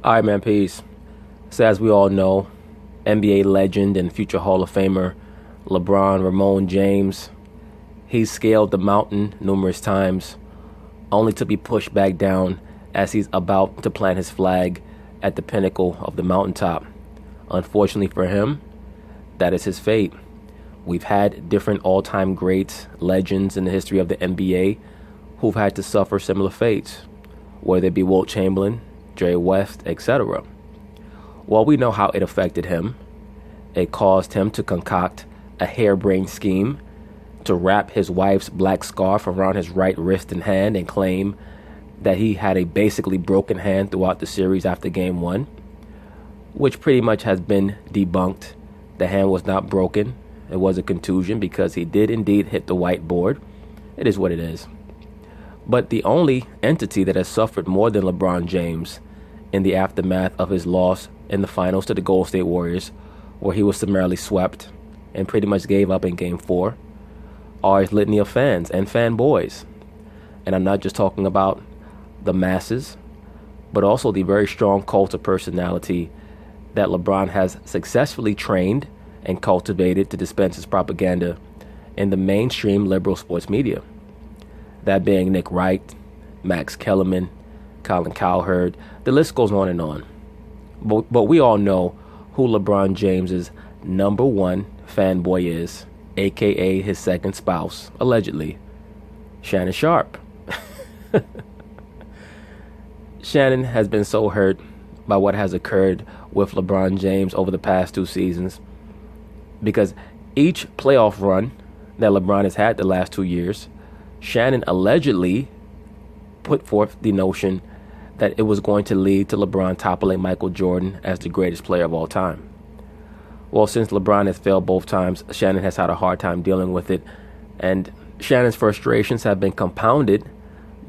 All right, man, peace. So as we all know, NBA legend and future Hall of Famer LeBron Ramon James, he's scaled the mountain numerous times, only to be pushed back down as he's about to plant his flag at the pinnacle of the mountaintop. Unfortunately for him, that is his fate. We've had different all-time greats, legends in the history of the NBA who've had to suffer similar fates, whether it be Wilt Chamberlain, Jerry West, etc. Well, we know how it affected him. It caused him to concoct a harebrained scheme to wrap his wife's black scarf around his right wrist and hand and claim that he had a basically broken hand throughout the series after Game 1, which pretty much has been debunked. The hand was not broken. It was a contusion because he did indeed hit the whiteboard. It is what it is. But the only entity that has suffered more than LeBron James in the aftermath of his loss in the finals to the Golden State Warriors, where he was summarily swept and pretty much gave up in Game 4, are his litany of fans and fanboys. And I'm not just talking about the masses, but also the very strong cult of personality that LeBron has successfully trained and cultivated to dispense his propaganda in the mainstream liberal sports media. That being Nick Wright, Max Kellerman, Colin Cowherd, the list goes on and on. But we all know who LeBron James's number one fanboy is, aka his second spouse, allegedly, Shannon Sharpe. Shannon has been so hurt by what has occurred with LeBron James over the past 2 seasons because each playoff run that LeBron has had the last 2 years, Shannon allegedly put forth the notion that it was going to lead to LeBron toppling Michael Jordan as the greatest player of all time. Well, since LeBron has failed both times, Shannon has had a hard time dealing with it, and Shannon's frustrations have been compounded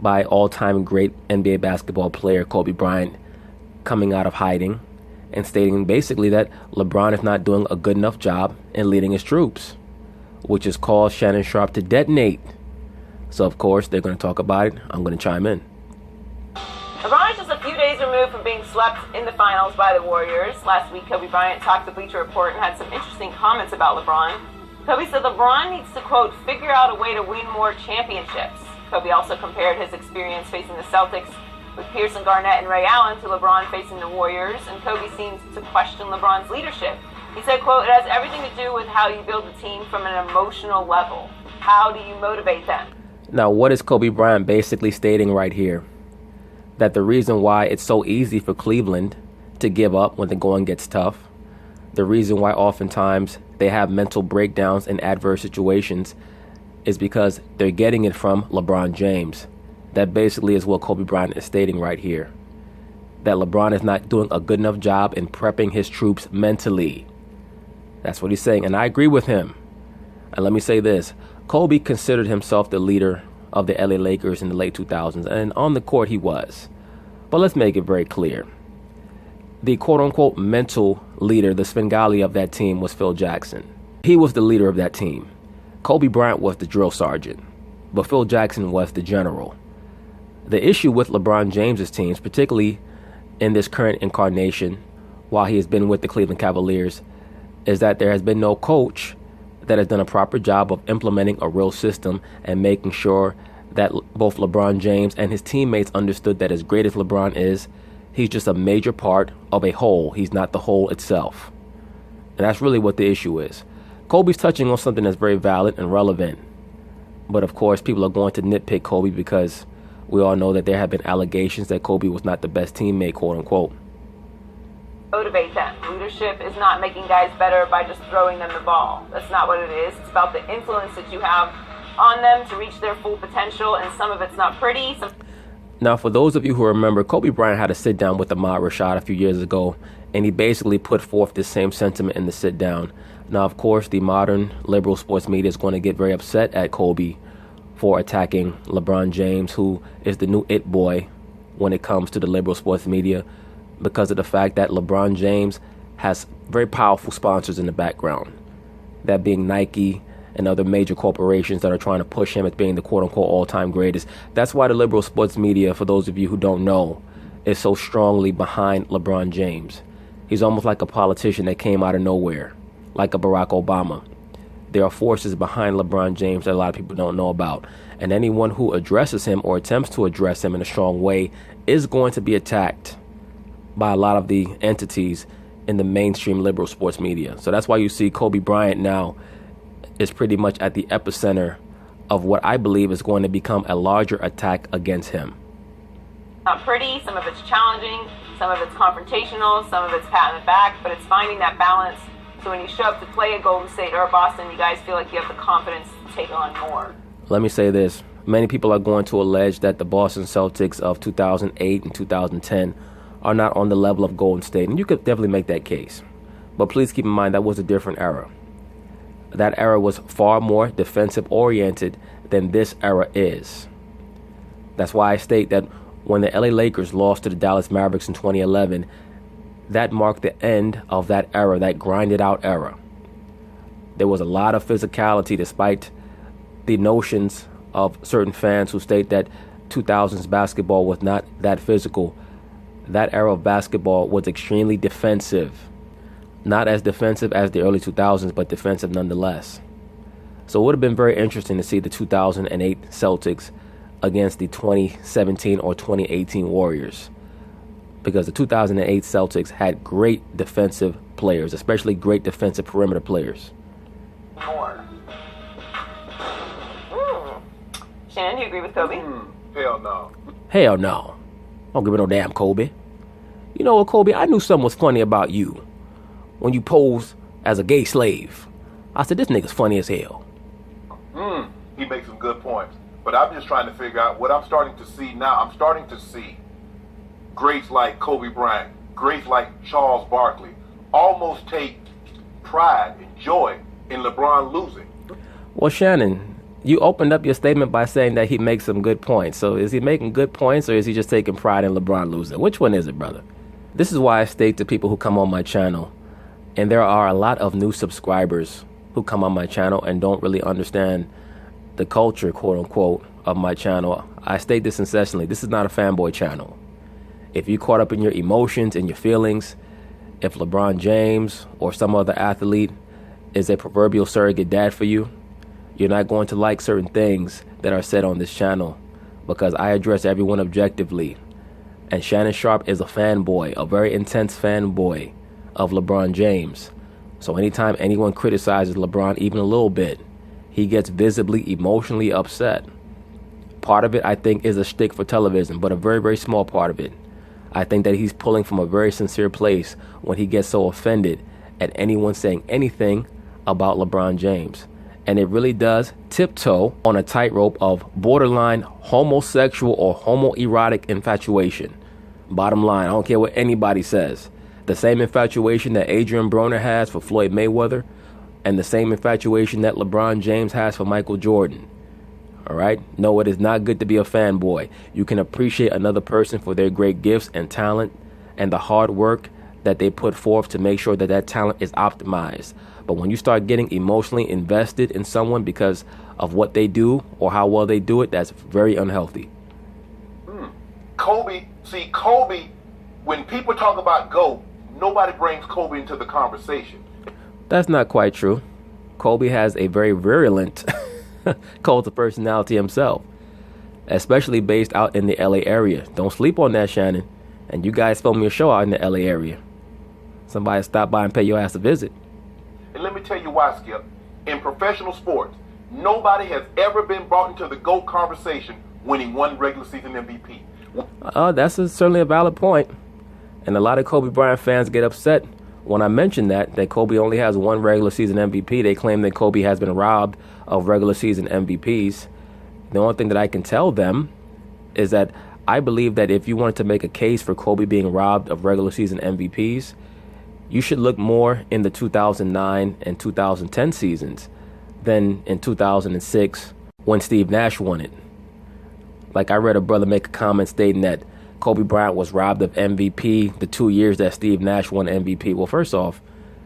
by all-time great NBA basketball player Kobe Bryant coming out of hiding and stating basically that LeBron is not doing a good enough job in leading his troops, which has caused Shannon Sharpe to detonate. So, of course, they're going to talk about it. I'm going to chime in. LeBron is just a few days removed from being swept in the finals by the Warriors. Last week, Kobe Bryant talked to Bleacher Report and had some interesting comments about LeBron. Kobe said LeBron needs to, quote, figure out a way to win more championships. Kobe also compared his experience facing the Celtics with Pearson, Garnett, and Ray Allen to LeBron facing the Warriors, and Kobe seems to question LeBron's leadership. He said, quote, it has everything to do with how you build a team from an emotional level. How do you motivate them? Now, what is Kobe Bryant basically stating right here? That the reason why it's so easy for Cleveland to give up when the going gets tough, the reason why oftentimes they have mental breakdowns in adverse situations is because they're getting it from LeBron James. That basically is what Kobe Bryant is stating right here. That LeBron is not doing a good enough job in prepping his troops mentally. That's what he's saying, and I agree with him. And let me say this. Kobe considered himself the leader of the LA Lakers in the late 2000s, and on the court he was. But let's make it very clear. The quote-unquote mental leader, the Svengali of that team, was Phil Jackson. He was the leader of that team. Kobe Bryant was the drill sergeant, but Phil Jackson was the general. The issue with LeBron James's teams, particularly in this current incarnation, while he has been with the Cleveland Cavaliers, is that there has been no coach that has done a proper job of implementing a real system and making sure that both LeBron James and his teammates understood that as great as LeBron is, he's just a major part of a whole. He's not the whole itself. And that's really what the issue is. Kobe's touching on something that's very valid and relevant. But of course, people are going to nitpick Kobe because we all know that there have been allegations that Kobe was not the best teammate, quote unquote. Motivate them. Leadership is not making guys better by just throwing them the ball. That's not what it is. It's about the influence that you have on them to reach their full potential, and some of it's not pretty. Now, for those of you who remember, Kobe Bryant had a sit-down with Ahmad Rashad a few years ago, and he basically put forth the same sentiment in the sit-down. Now, of course, the modern liberal sports media is going to get very upset at Kobe for attacking LeBron James, who is the new it boy when it comes to the liberal sports media, because of the fact that LeBron James has very powerful sponsors in the background, that being Nike and other major corporations that are trying to push him as being the quote-unquote all-time greatest. That's why the liberal sports media, for those of you who don't know, is so strongly behind LeBron James. He's almost like a politician that came out of nowhere, like a Barack Obama. There are forces behind LeBron James that a lot of people don't know about. And anyone who addresses him or attempts to address him in a strong way is going to be attacked by a lot of the entities in the mainstream liberal sports media. So that's why you see Kobe Bryant now is pretty much at the epicenter of what I believe is going to become a larger attack against him. Not pretty, some of it's challenging, some of it's confrontational, some of it's pat on the back, but it's finding that balance. So when you show up to play at Golden State or Boston, you guys feel like you have the confidence to take on more. Let me say this. Many people are going to allege that the Boston Celtics of 2008 and 2010 are not on the level of Golden State, and you could definitely make that case. But please keep in mind that was a different era. That era was far more defensive-oriented than this era is. That's why I state that when the LA Lakers lost to the Dallas Mavericks in 2011, that marked the end of that era, that grinded-out era. There was a lot of physicality despite the notions of certain fans who state that 2000s basketball was not that physical. That era of basketball was extremely defensive. Not as defensive as the early 2000s, but defensive nonetheless. So it would have been very interesting to see the 2008 Celtics against the 2017 or 2018 Warriors, because the 2008 Celtics had great defensive players, especially great defensive perimeter players. More. Shannon, do you agree with Kobe? Hell no. Hell no. Don't give me no damn Kobe. You know what, Kobe? I knew something was funny about you when you posed as a gay slave. I said, this nigga's funny as hell. He makes some good points. But I'm just trying to figure out what I'm starting to see now. I'm starting to see greats like Kobe Bryant, greats like Charles Barkley, almost take pride and joy in LeBron losing. Well, Shannon, you opened up your statement by saying that he makes some good points. So is he making good points, or is he just taking pride in LeBron losing? Which one is it, brother? This is why I state to people who come on my channel, and there are a lot of new subscribers who come on my channel and don't really understand the culture, quote unquote, of my channel. I state this incessantly. This is not a fanboy channel. If you caught up in your emotions and your feelings, if LeBron James or some other athlete is a proverbial surrogate dad for you, you're not going to like certain things that are said on this channel, because I address everyone objectively. And Shannon Sharpe is a fanboy, a very intense fanboy of LeBron James. So anytime anyone criticizes LeBron even a little bit, he gets visibly emotionally upset. Part of it, I think, is a shtick for television, but a very, very small part of it. I think that he's pulling from a very sincere place when he gets so offended at anyone saying anything about LeBron James. And it really does tiptoe on a tightrope of borderline homosexual or homoerotic infatuation. Bottom line, I don't care what anybody says. The same infatuation that Adrian Broner has for Floyd Mayweather, and the same infatuation that LeBron James has for Michael Jordan. All right? No, it is not good to be a fanboy. You can appreciate another person for their great gifts and talent and the hard work that they put forth to make sure that that talent is optimized. But when you start getting emotionally invested in someone because of what they do or how well they do it, that's very unhealthy. Kobe, when people talk about GOAT, nobody brings Kobe into the conversation. That's not quite true. Kobe has a very virulent cult of personality himself, especially based out in the LA area. Don't sleep on that, Shannon. And you guys film me a show out in the LA area. Somebody stop by and pay your ass a visit. And let me tell you why, Skip. In professional sports, nobody has ever been brought into the GOAT conversation when he won regular season MVP. That's certainly a valid point. And a lot of Kobe Bryant fans get upset when I mention that Kobe only has one regular season MVP. They claim that Kobe has been robbed of regular season MVPs. The only thing that I can tell them is that I believe that if you wanted to make a case for Kobe being robbed of regular season MVPs, you should look more in the 2009 and 2010 seasons than in 2006 when Steve Nash won it. Like, I read a brother make a comment stating that Kobe Bryant was robbed of MVP the 2 years that Steve Nash won MVP. Well, first off,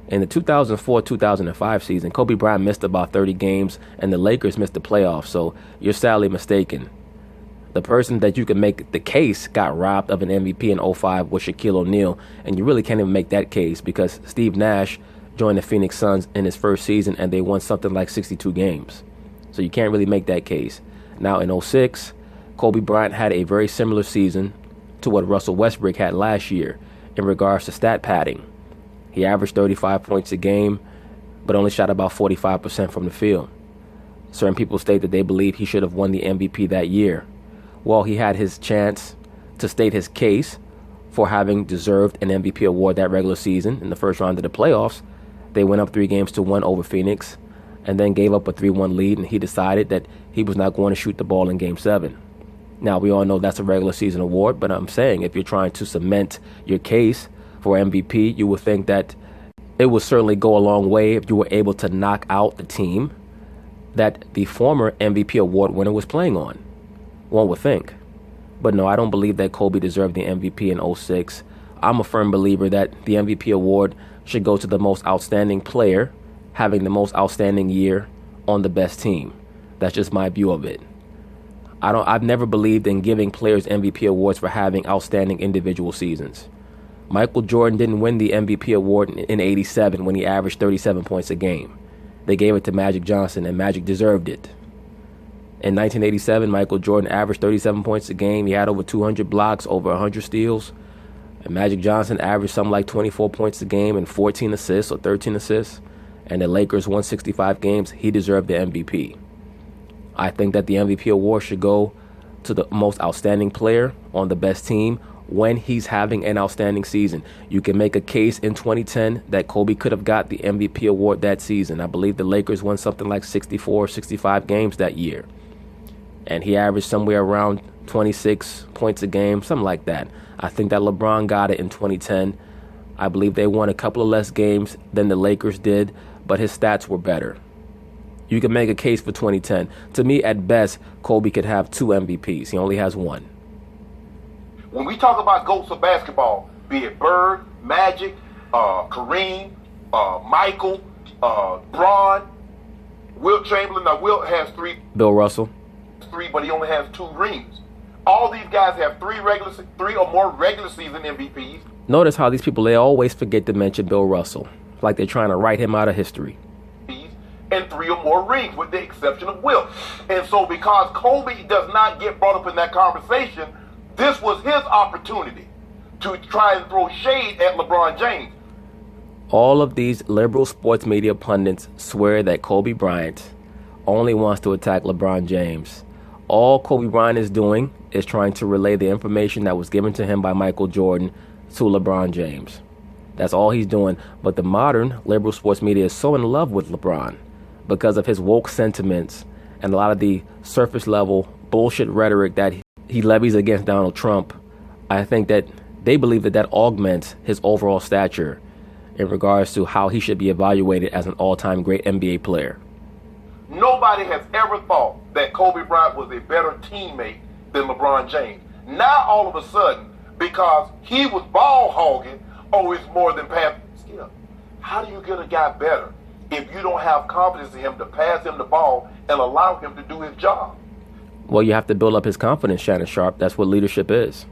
in the 2004-2005 season, Kobe Bryant missed about 30 games and the Lakers missed the playoffs. So you're sadly mistaken. The person that you can make the case got robbed of an MVP in '05 was Shaquille O'Neal, and you really can't even make that case because Steve Nash joined the Phoenix Suns in his first season and they won something like 62 games. So you can't really make that case. Now in '06, Kobe Bryant had a very similar season to what Russell Westbrook had last year in regards to stat padding. He averaged 35 points a game, but only shot about 45% from the field. Certain people state that they believe he should have won the MVP that year. Well, he had his chance to state his case for having deserved an MVP award that regular season. In the first round of the playoffs, they went up 3-1 over Phoenix and then gave up a 3-1 lead, and he decided that he was not going to shoot the ball in Game 7. Now, we all know that's a regular season award, but I'm saying if you're trying to cement your case for MVP, you would think that it would certainly go a long way if you were able to knock out the team that the former MVP award winner was playing on. One would think. But no, I don't believe that Kobe deserved the MVP in '06. I'm a firm believer that the MVP award should go to the most outstanding player having the most outstanding year on the best team. That's just my view of it. I've never believed in giving players MVP awards for having outstanding individual seasons. Michael Jordan didn't win the MVP award in '87 when he averaged 37 points a game. They gave it to Magic Johnson, and Magic deserved it. In 1987, Michael Jordan averaged 37 points a game. He had over 200 blocks, over 100 steals. And Magic Johnson averaged something like 24 points a game and 14 assists or 13 assists. And the Lakers won 65 games. He deserved the MVP. I think that the MVP award should go to the most outstanding player on the best team when he's having an outstanding season. You can make a case in 2010 that Kobe could have got the MVP award that season. I believe the Lakers won something like 64 or 65 games that year. And he averaged somewhere around 26 points a game, something like that. I think that LeBron got it in 2010. I believe they won a couple of less games than the Lakers did, but his stats were better. You can make a case for 2010. To me, at best, Kobe could have 2 MVPs. He only has 1. When we talk about GOATs of basketball, be it Bird, Magic, Kareem, Michael, Bron, Wilt Chamberlain. Now, Wilt has 3. Bill Russell. 3, but he only has 2 rings. All these guys have 3 or more regular season MVPs. Notice how these people, they always forget to mention Bill Russell. Like they're trying to write him out of history. And 3 or more rings, with the exception of Wilt. And so because Kobe does not get brought up in that conversation, this was his opportunity to try and throw shade at LeBron James. All of these liberal sports media pundits swear that Kobe Bryant only wants to attack LeBron James. All Kobe Bryant is doing is trying to relay the information that was given to him by Michael Jordan to LeBron James. That's all he's doing. But the modern liberal sports media is so in love with LeBron because of his woke sentiments and a lot of the surface level bullshit rhetoric that he levies against Donald Trump. I think that they believe that that augments his overall stature in regards to how he should be evaluated as an all-time great NBA player. Nobody has ever thought that Kobe Bryant was a better teammate than LeBron James. Now, all of a sudden, because he was ball hogging, oh, it's more than pass. Skip. How do you get a guy better if you don't have confidence in him to pass him the ball and allow him to do his job? Well, you have to build up his confidence, Shannon Sharp. That's what leadership is.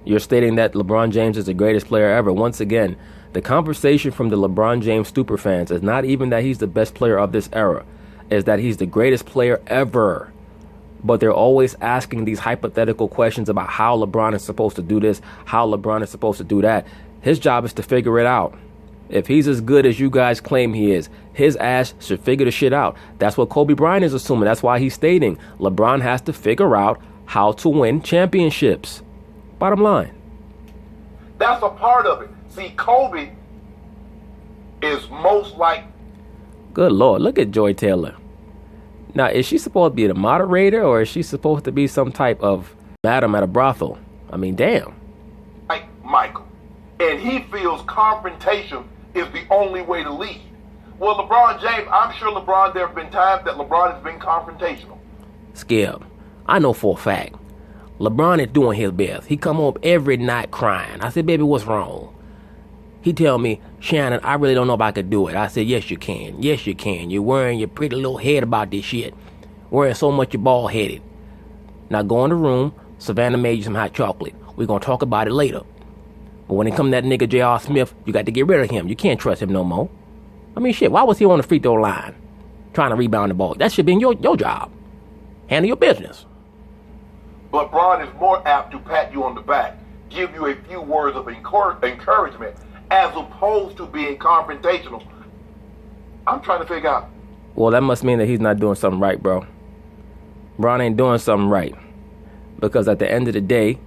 You're stating that LeBron James is the greatest player ever. Once again, the conversation from the LeBron James superfans is not even that he's the best player of this era. Is that he's the greatest player ever. But they're always asking these hypothetical questions about how LeBron is supposed to do this, how LeBron is supposed to do that. His job is to figure it out. If he's as good as you guys claim he is, his ass should figure the shit out. That's what Kobe Bryant is assuming. That's why he's stating LeBron has to figure out how to win championships. Bottom line. That's a part of it. See, Kobe is most like... Good Lord, look at Joy Taylor. Now, is she supposed to be the moderator or is she supposed to be some type of madam at a brothel? I mean, damn. Like Michael. And he feels confrontation is the only way to lead. Well, LeBron James, I'm sure LeBron, there have been times that LeBron has been confrontational. Skip, I know for a fact, LeBron is doing his best. He come home every night crying. I said, baby, what's wrong? He tell me, Shannon, I really don't know if I could do it. I said, yes, you can. Yes, you can. You're worrying your pretty little head about this shit. Worrying so much you're bald-headed. Now go in the room. Savannah made you some hot chocolate. We're going to talk about it later. But when it come to that nigga J.R. Smith, you got to get rid of him. You can't trust him no more. I mean, shit, why was he on the free throw line trying to rebound the ball? That should be your job. Handle your business. But Bron is more apt to pat you on the back, give you a few words of encouragement, as opposed to being confrontational. I'm trying to figure out. Well, that must mean that he's not doing something right, bro. Bron ain't doing something right. Because at the end of the day,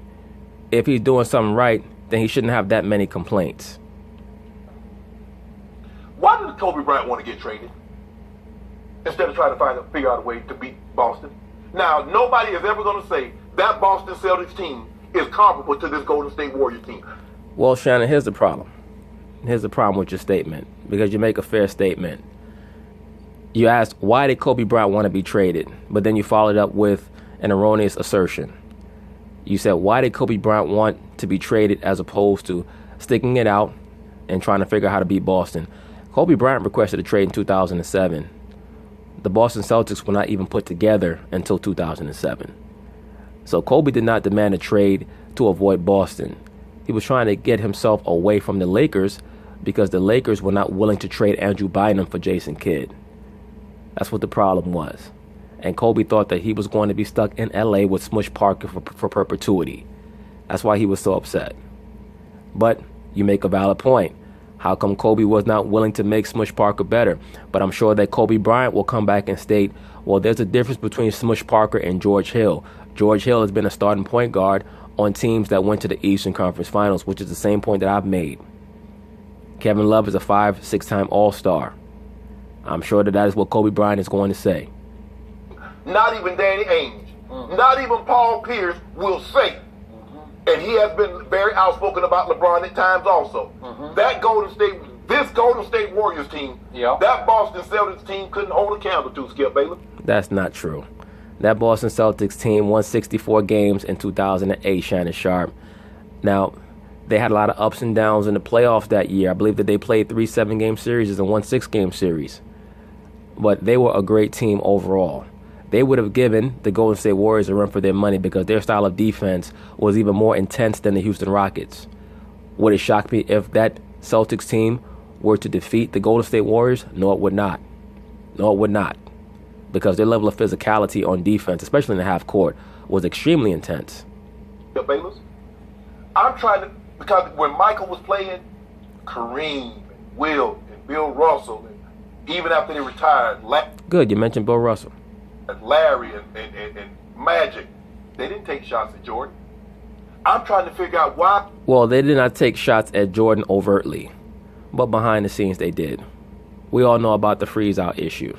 if he's doing something right, then he shouldn't have that many complaints. Why did Kobe Bryant want to get traded instead of trying to figure out a way to beat Boston? Now, nobody is ever going to say that Boston Celtics team is comparable to this Golden State Warriors team. Well, Shannon, here's the problem. Here's the problem with your statement, because you make a fair statement. You asked, why did Kobe Bryant want to be traded? But then you followed up with an erroneous assertion. You said, why did Kobe Bryant want to be traded as opposed to sticking it out and trying to figure out how to beat Boston? Kobe Bryant requested a trade in 2007. The Boston Celtics were not even put together until 2007. So Kobe did not demand a trade to avoid Boston. He was trying to get himself away from the Lakers because the Lakers were not willing to trade Andrew Bynum for Jason Kidd. That's what the problem was. And Kobe thought that he was going to be stuck in LA with Smush Parker for perpetuity. That's why he was so upset. But you make a valid point. How come Kobe was not willing to make Smush Parker better? But I'm sure that Kobe Bryant will come back and state, well, there's a difference between Smush Parker and George Hill. George Hill has been a starting point guard on teams that went to the Eastern Conference Finals, which is the same point that I've made. Kevin Love is a 5-6-time All-Star. I'm sure that is what Kobe Bryant is going to say. Not even Danny Ainge, not even Paul Pierce will say. And he has been very outspoken about LeBron at times also. That this Golden State Warriors team, that Boston Celtics team couldn't hold a candle to, Skip Bayless. That's not true. That Boston Celtics team won 64 games in 2008, Shannon Sharp. Now, they had a lot of ups and downs in the playoffs that year. I believe that they played 3 7-game series and 1 6-game series. But they were a great team overall. They would have given the Golden State Warriors a run for their money because their style of defense was even more intense than the Houston Rockets. Would it shock me if that Celtics team were to defeat the Golden State Warriors? No, it would not. No, it would not. Because their level of physicality on defense, especially in the half court, was extremely intense. Bayless, I'm trying to, because when Michael was playing, Kareem, and Will, and Bill Russell, and even after they retired, Good, you mentioned Bill Russell. Larry and Magic, they didn't take shots at Jordan. I'm trying to figure out why. Well, they did not take shots at Jordan overtly, but behind the scenes they did. We all know about the freeze-out issue.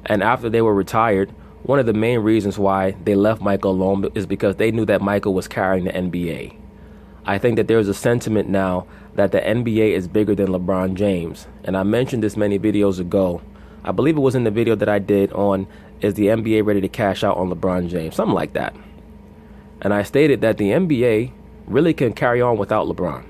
And after they were retired, one of the main reasons why they left Michael alone is because they knew that Michael was carrying the NBA. I think that there's a sentiment now that the NBA is bigger than LeBron James. And I mentioned this many videos ago. I believe it was in the video that I did on Is the NBA Ready to Cash Out on LeBron James? Something like that. And I stated that the NBA really can carry on without LeBron.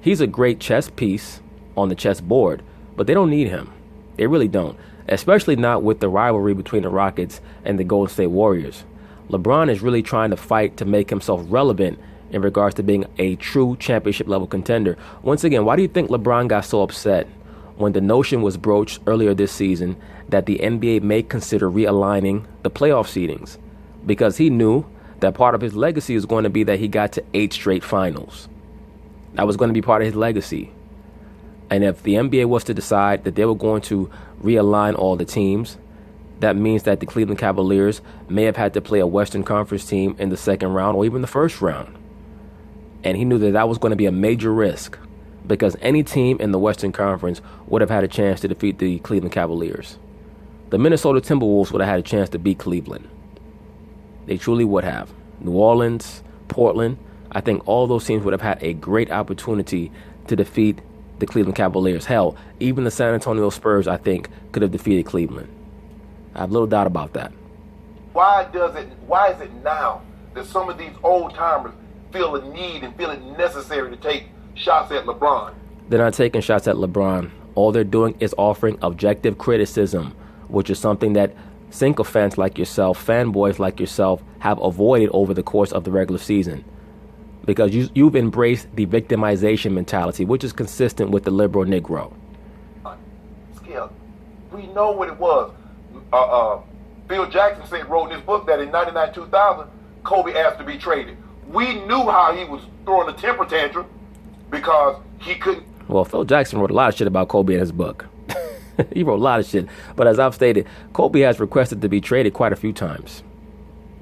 He's a great chess piece on the chessboard, but they don't need him. They really don't. Especially not with the rivalry between the Rockets and the Golden State Warriors. LeBron is really trying to fight to make himself relevant in regards to being a true championship level contender. Once again, why do you think LeBron got so upset when the notion was broached earlier this season that the NBA may consider realigning the playoff seedings? Because he knew that part of his legacy is going to be that he got to 8 straight finals. That was going to be part of his legacy. And if the NBA was to decide that they were going to realign all the teams, that means that the Cleveland Cavaliers may have had to play a Western Conference team in the second round or even the first round. And he knew that that was going to be a major risk because any team in the Western Conference would have had a chance to defeat the Cleveland Cavaliers. The Minnesota Timberwolves would have had a chance to beat Cleveland. They truly would have. New Orleans, Portland, I think all those teams would have had a great opportunity to defeat the Cleveland Cavaliers. Hell, even the San Antonio Spurs, I think, could have defeated Cleveland. I have little doubt about that. Why is it now that some of these old timers feel a need and feel it necessary to take shots at LeBron? They're not taking shots at LeBron. All they're doing is offering objective criticism, which is something that sycophants like yourself, fanboys like yourself, have avoided over the course of the regular season. Because you've embraced the victimization mentality, which is consistent with the liberal Negro. Skip, we know what it was. Phil Jackson wrote in his book that in 99-2000, Kobe asked to be traded. We knew how he was throwing a temper tantrum because he couldn't. Well, Phil Jackson wrote a lot of shit about Kobe in his book. He wrote a lot of shit. But as I've stated, Kobe has requested to be traded quite a few times.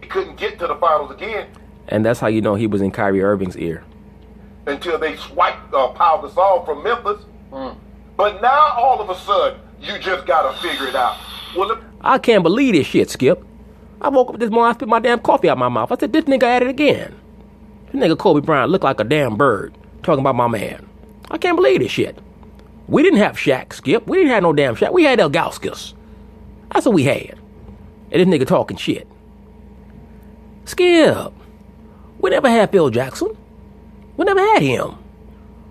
He couldn't get to the finals again. And that's how you know he was in Kyrie Irving's ear. Until they swiped Pau Gasol from Memphis. But now, all of a sudden, you just got to figure it out. Well, I can't believe this shit, Skip. I woke up this morning, I spit my damn coffee out my mouth. I said, this nigga at it again. This nigga Kobe Bryant looked like a damn bird talking about my man. I can't believe this shit. We didn't have Shaq, Skip. We didn't have no damn Shaq. We had El Gauskas. That's what we had. And this nigga talking shit. Skip. We never had Phil Jackson. We never had him.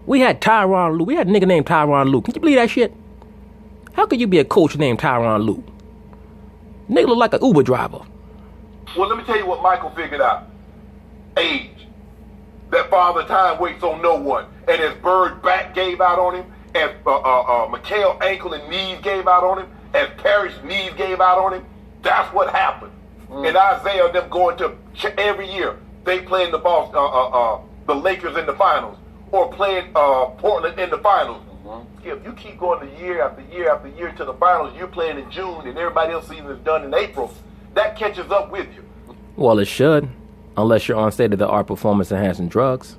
We had Tyronn Lue. We had a nigga named Tyronn Lue. Can you believe that shit? How could you be a coach named Tyronn Lue? Nigga look like an Uber driver. Well, let me tell you what Michael figured out. Age. That Father Time waits on no one. And as Bird back gave out on him, as McHale ankle and knees gave out on him, as Parrish knees gave out on him, that's what happened. And Isaiah, them going to every year, they playing the Lakers in the finals, or playing Portland in the finals. If you keep going to year after year after year to the finals, you're playing in June and everybody else's season is done in April, that catches up with you. Well, it should, unless you're on state-of-the-art performance-enhancing drugs.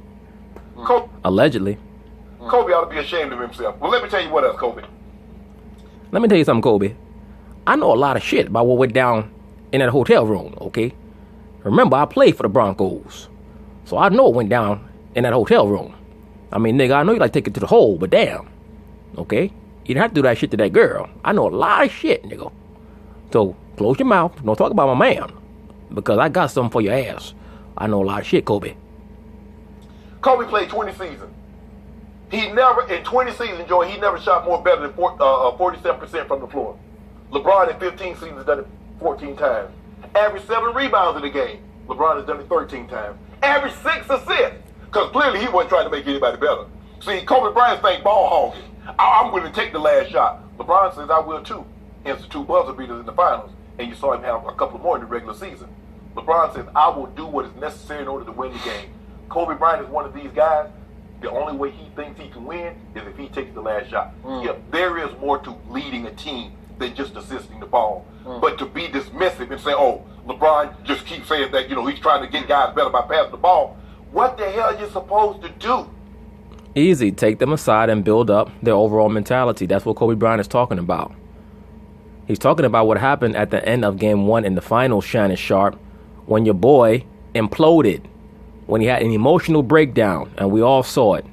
Allegedly. Kobe ought to be ashamed of himself. Well, let me tell you what else, Kobe. Let me tell you something, Kobe. I know a lot of shit about what went down in that hotel room, okay? Remember, I played for the Broncos, so I know what went down in that hotel room. I mean, nigga, I know you like to take it to the hole, but damn. Okay? You didn't have to do that shit to that girl. I know a lot of shit, nigga. So, close your mouth. Don't talk about my man. Because I got something for your ass. I know a lot of shit, Kobe. Kobe played 20 seasons. He never, in 20 seasons, Joey, he never shot more better than 47% from the floor. LeBron in 15 seasons done it 14 times. Averaged 7 rebounds in the game. LeBron has done it 13 times. Averaged 6 assists. Because clearly he wasn't trying to make anybody better. See, Kobe Bryant think ball hogging. I'm going to take the last shot. LeBron says I will too. Hence the 2 buzzer beaters in the finals. And you saw him have a couple more in the regular season. LeBron says I will do what is necessary in order to win the game. Kobe Bryant is one of these guys. The only way he thinks he can win is if he takes the last shot. Yeah, there is more to leading a team than just assisting the ball. But to be dismissive and say, oh, LeBron just keeps saying that, he's trying to get guys better by passing the ball. What the hell are you supposed to do? Easy. Take them aside and build up their overall mentality. That's what Kobe Bryant is talking about. He's talking about what happened at the end of Game 1 in the finals, Shannon Sharp, when your boy imploded, when he had an emotional breakdown, and we all saw it.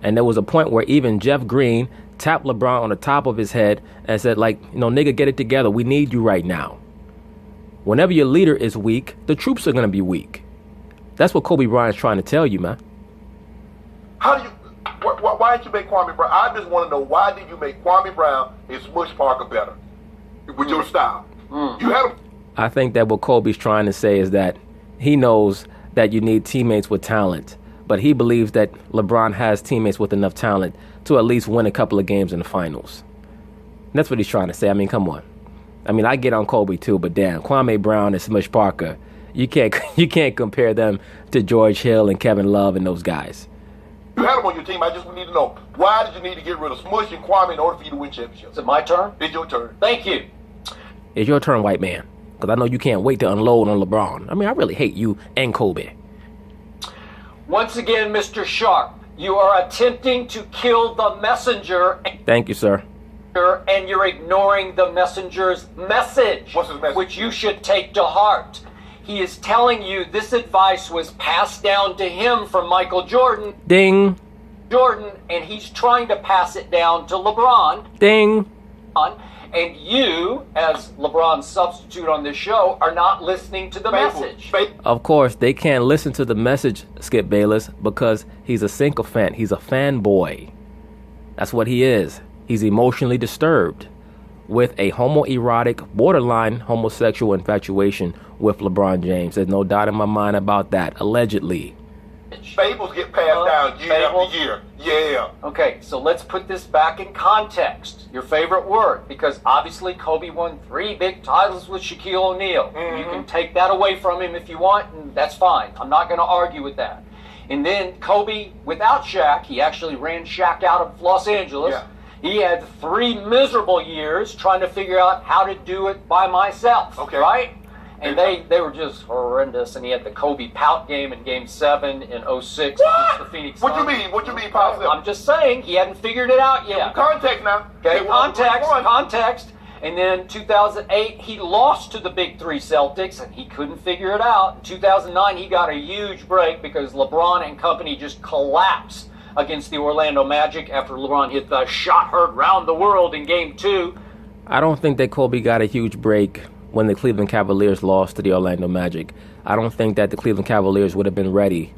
And there was a point where even Jeff Green tapped LeBron on the top of his head and said, nigga, get it together. We need you right now. Whenever your leader is weak, the troops are going to be weak. That's what Kobe Bryant's trying to tell you, man. Why did you make Kwame Brown? I just want to know, why did you make Kwame Brown and Smush Parker better with your style? You had him. I think that what Kobe's trying to say is that he knows that you need teammates with talent, but he believes that LeBron has teammates with enough talent to at least win a couple of games in the finals. That's what he's trying to say. I mean, come on. I mean, I get on Kobe too, but damn, Kwame Brown and Smush Parker, you can't compare them to George Hill and Kevin Love and those guys. You had them on your team. I just need to know, why did you need to get rid of Smush and Kwame in order for you to win championships? Is it my turn? It's your turn. Thank you. It's your turn, white man. Because I know you can't wait to unload on LeBron. I mean, I really hate you and Kobe. Once again, Mr. Sharp, you are attempting to kill the messenger. Thank you, sir. And you're ignoring the messenger's message. What's his message? Which you should take to heart. He is telling you this advice was passed down to him from Michael Jordan. Ding. And he's trying to pass it down to LeBron. Ding. And you, as LeBron's substitute on this show, are not listening to the message. Of course, they can't listen to the message, Skip Bayless, because he's a sycophant. He's a fanboy. That's what he is. He's emotionally disturbed. with a homoerotic, borderline homosexual infatuation with LeBron James. There's no doubt in my mind about that, allegedly. Fables get passed down year after year. Yeah. Okay, so let's put this back in context. Your favorite word, because obviously Kobe won 3 big titles with Shaquille O'Neal. Mm-hmm. You can take that away from him if you want, and that's fine. I'm not going to argue with that. And then Kobe, without Shaq, he actually ran Shaq out of Los Angeles. Yeah. He had 3 miserable years trying to figure out how to do it by myself, Okay. right? And they were just horrendous. And he had the Kobe pout game in Game 7 in 06 against the Phoenix What you Suns. mean? What you mean, positive? I'm just saying, he hadn't figured it out yet. Context now. Okay, well, context. And then 2008, he lost to the Big 3 Celtics, and he couldn't figure it out. In 2009, he got a huge break because LeBron and company just collapsed against the Orlando Magic after LeBron hit the shot heard round the world in Game 2. I don't think that Kobe got a huge break when the Cleveland Cavaliers lost to the Orlando Magic. I don't think that the Cleveland Cavaliers would have been ready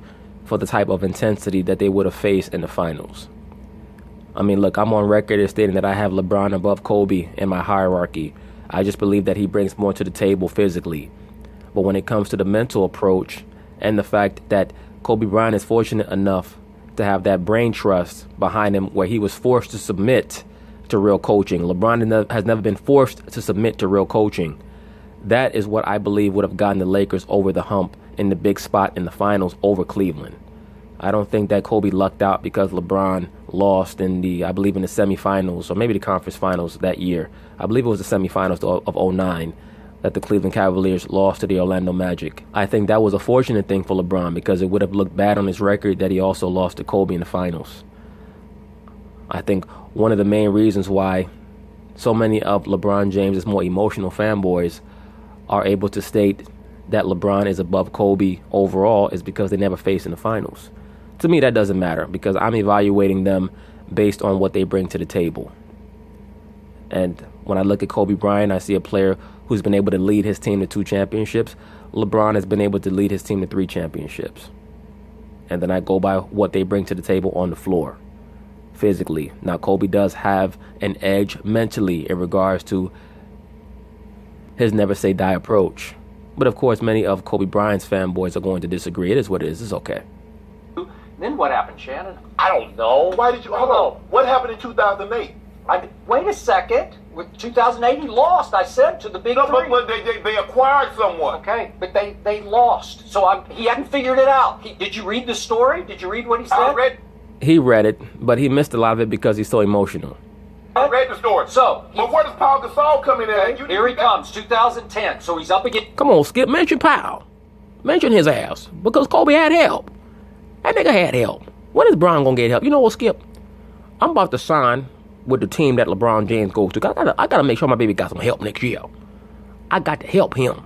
for the type of intensity that they would have faced in the finals. I mean, look, I'm on record as stating that I have LeBron above Kobe in my hierarchy. I just believe that he brings more to the table physically. But when it comes to the mental approach and the fact that Kobe Bryant is fortunate enough to have that brain trust behind him where he was forced to submit to real coaching. LeBron has never been forced to submit to real coaching. That is what I believe would have gotten the Lakers over the hump in the big spot in the finals over Cleveland. I don't think that Kobe lucked out because LeBron lost in I believe in the semifinals or maybe the conference finals that year. I believe it was the semifinals of 09 that the Cleveland Cavaliers lost to the Orlando Magic. I think that was a fortunate thing for LeBron because it would have looked bad on his record that he also lost to Kobe in the finals. I think one of the main reasons why so many of LeBron James' more emotional fanboys are able to state that LeBron is above Kobe overall is because they never faced in the finals. To me, that doesn't matter because I'm evaluating them based on what they bring to the table. And when I look at Kobe Bryant, I see a player who's been able to lead his team to 2 championships. LeBron has been able to lead his team to 3 championships. And then I go by what they bring to the table on the floor, physically. Now, Kobe does have an edge mentally in regards to his never say die approach. But of course, many of Kobe Bryant's fanboys are going to disagree. It is what it is. It's okay. Then what happened, Shannon? I don't know. Why did you? Hold on. What happened in 2008? Wait a second. With 2008, he lost. I said to the Big 3. But they acquired someone. Okay, but they lost. So he hadn't figured it out. Did you read the story? Did you read what he said? He read it, but he missed a lot of it because he's so emotional. I read the story. So, but where does Paul Gasol come in at? Here he comes, 2010. So he's up again. Come on, Skip. Mention Powell. Mention his ass. Because Kobe had help. That nigga had help. When is Bron gonna get help? You know what, Skip? I'm about to sign with the team that LeBron James goes to. I gotta make sure my baby got some help next year. I got to help him.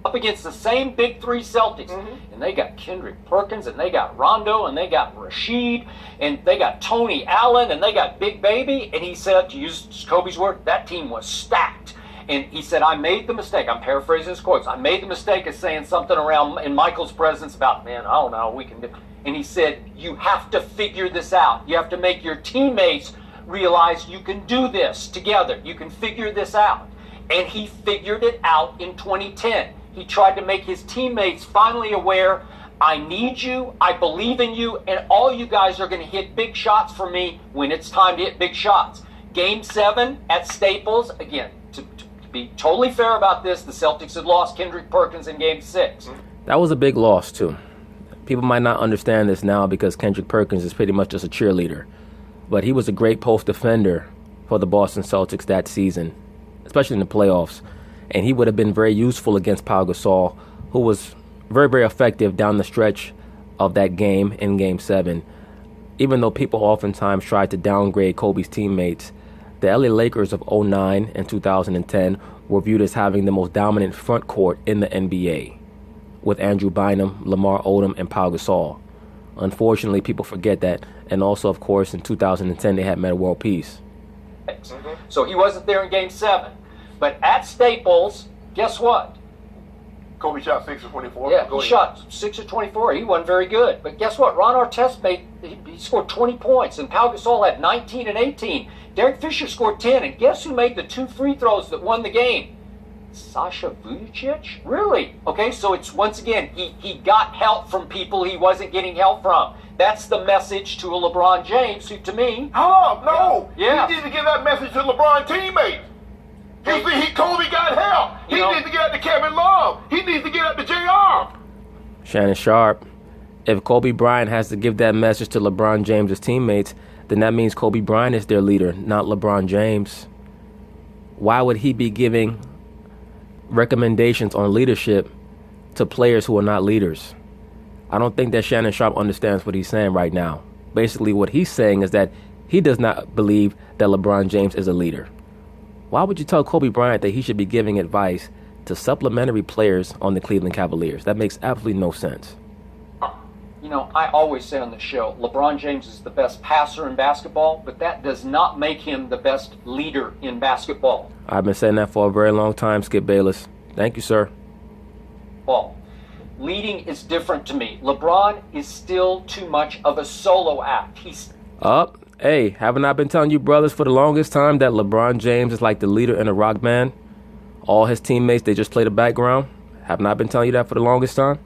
Up against the same Big 3 Celtics. Mm-hmm. And they got Kendrick Perkins, and they got Rondo, and they got Rashid, and they got Tony Allen, and they got Big Baby. And he said, to use Kobe's word, that team was stacked. And he said, I made the mistake. I'm paraphrasing his quotes. I made the mistake of saying something around in Michael's presence about, man, I don't know, we can do. And he said, you have to figure this out. You have to make your teammates realize you can do this together. You can figure this out. And he figured it out in 2010. He tried to make his teammates finally aware, I need you, I believe in you, and all you guys are going to hit big shots for me when it's time to hit big shots. Game 7 at Staples, again, to be totally fair about this, the Celtics had lost Kendrick Perkins in Game 6. That was a big loss, too. People might not understand this now because Kendrick Perkins is pretty much just a cheerleader. But he was a great post defender for the Boston Celtics that season, especially in the playoffs. And he would have been very useful against Pau Gasol, who was very, very effective down the stretch of that game in Game 7. Even though people oftentimes tried to downgrade Kobe's teammates, the LA Lakers of 09 and 2010 were viewed as having the most dominant front court in the NBA, with Andrew Bynum, Lamar Odom, and Pau Gasol. Unfortunately, people forget that. And also, of course, in 2010, they had Metta World Peace. So he wasn't there in Game 7. But at Staples, guess what? Kobe shot 6 of 24. Yeah, Go he ahead. shot 6 of 24. He wasn't very good. But guess what? Ron Artest he scored 20 points, and Pau Gasol had 19 and 18. Derek Fisher scored 10, and guess who made the 2 free throws that won the game? Sasha Vujacic? Really? Okay, so it's once again, he got help from people he wasn't getting help from. That's the message to a LeBron James, who to me... Hold up, no. Yeah. He needs to give that message to LeBron teammates. You see, Kobe got help. He needs to get out to Kevin Love. He needs to get out to JR. Shannon Sharp, if Kobe Bryant has to give that message to LeBron James' teammates, then that means Kobe Bryant is their leader, not LeBron James. Why would he be giving recommendations on leadership to players who are not leaders? I don't think that Shannon Sharp understands what he's saying right now. Basically, what he's saying is that he does not believe that LeBron James is a leader. Why would you tell Kobe Bryant that he should be giving advice to supplementary players on the Cleveland Cavaliers? That makes absolutely no sense. You know, I always say on the show, LeBron James is the best passer in basketball, but that does not make him the best leader in basketball. I've been saying that for a very long time, Skip Bayless. Thank you, sir. Ball. Leading is different to me. LeBron is still too much of a solo act. He's Hey, haven't I been telling you brothers for the longest time that LeBron James is like the leader in a rock band? All his teammates, they just play the background. Haven't I been telling you that for the longest time?